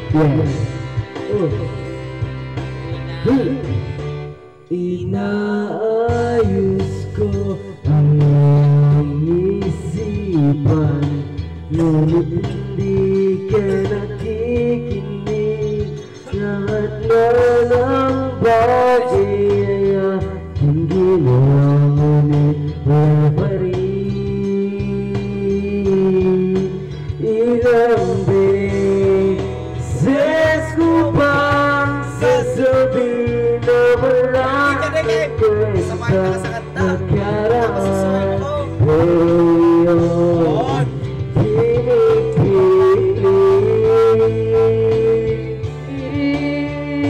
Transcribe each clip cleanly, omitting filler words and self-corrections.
Yes. Inaayos ko ang iyong isipan, ngunit hindi ka nakikinig. Lahat na ng bagay ay aking ginawa, ngunit wala pa rin. Ilang beses ko bang sasabihin na wala kwenta nakaraan, pero yun pinipilit.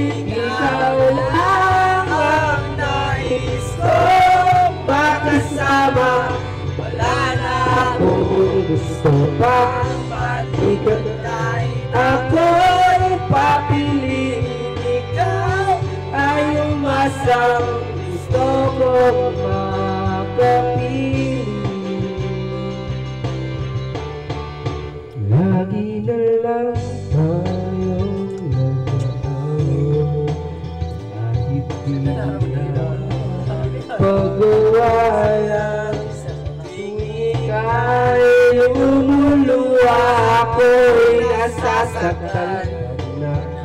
Ikaw lang ang nais ko makasama, wala na akong gusto pang balikan. Kahit ako'y papiliin, ikaw ay umasang gusto kong makapili. Lagi na lang tayong nag-aaway, kahit di na pag-uwayan. Ika'y umuluwa, ako'y nasasaktan,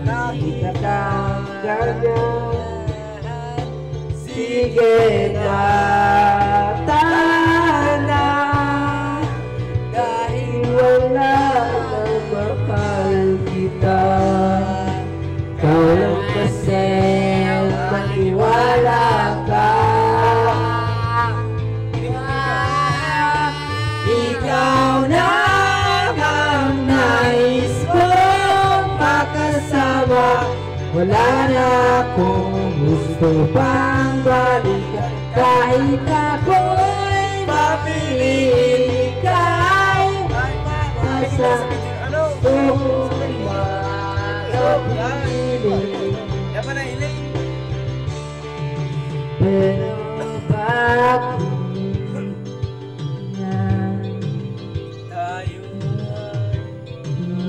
nakikita kang ganyan. Sige na, tana, dahil wala nang mahal kita. Ikaw lang kasi ang maniwala ka. Ikaw na ang nais kong makasama, wala na akong gusto pang balikan. Kahit ako'y papiliin, ikaw ay makasama, gusto kong makapili. Pero bakit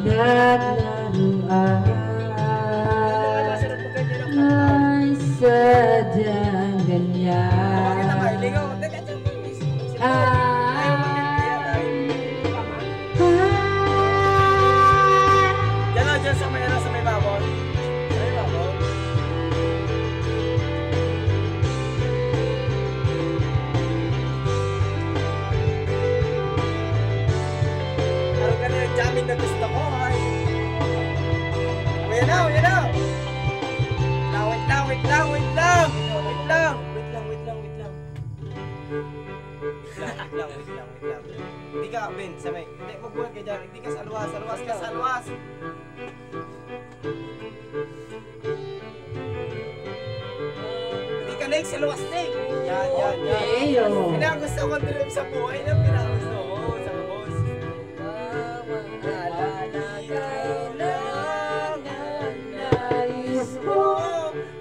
naglaruan ay sadyang ganyan. Diyan sa may babon. Ano ka na nag-jamming na gusto ko, ay? Yan na. Wait lang. Hindi ka, Ben, sabay. Hindi, magbuhat ka dyan. Hindi ka salwas ka, salwas. Hindi ka, Nick, salwas, Nick. Yan. Pinagusto ko trip sa buhay na pinagusto ko sa kabos.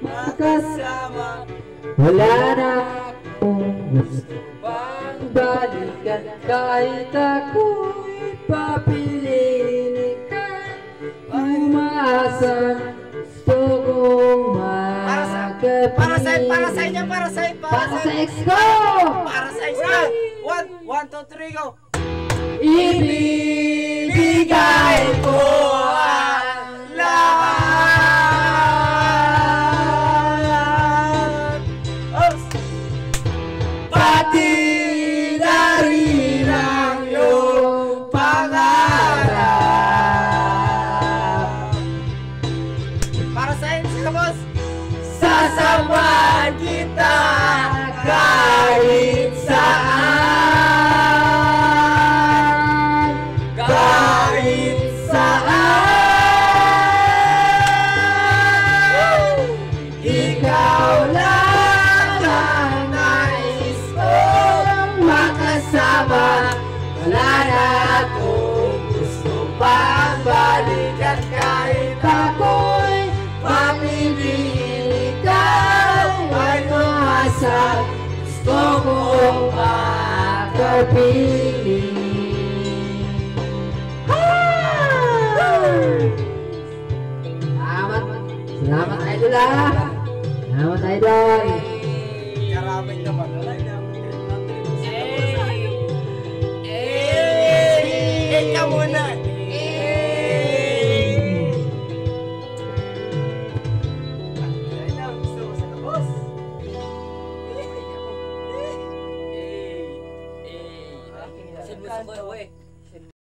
Makasama, wala na akong gusto pang balikan. Kahit ako'y papiliin, ikaw umaasa, gusto kong makapili. Para sa ex ko! Para sa ex ko! 1, 2, 3, go! Ibibigay ko ang lahat, pati na rin ang iyong pangarap. Para sa ex ka, boss! Sasamahan kita kahit saan, kahit saan. Ikaw lang ang nais kong makasama, wala na akong gusto pang balikan. Kahit ako'y mamimili, ikaw ay umaasa, gusto kong makapili. Idol ah. Salamat, Idol. Karamay naman. Wala na.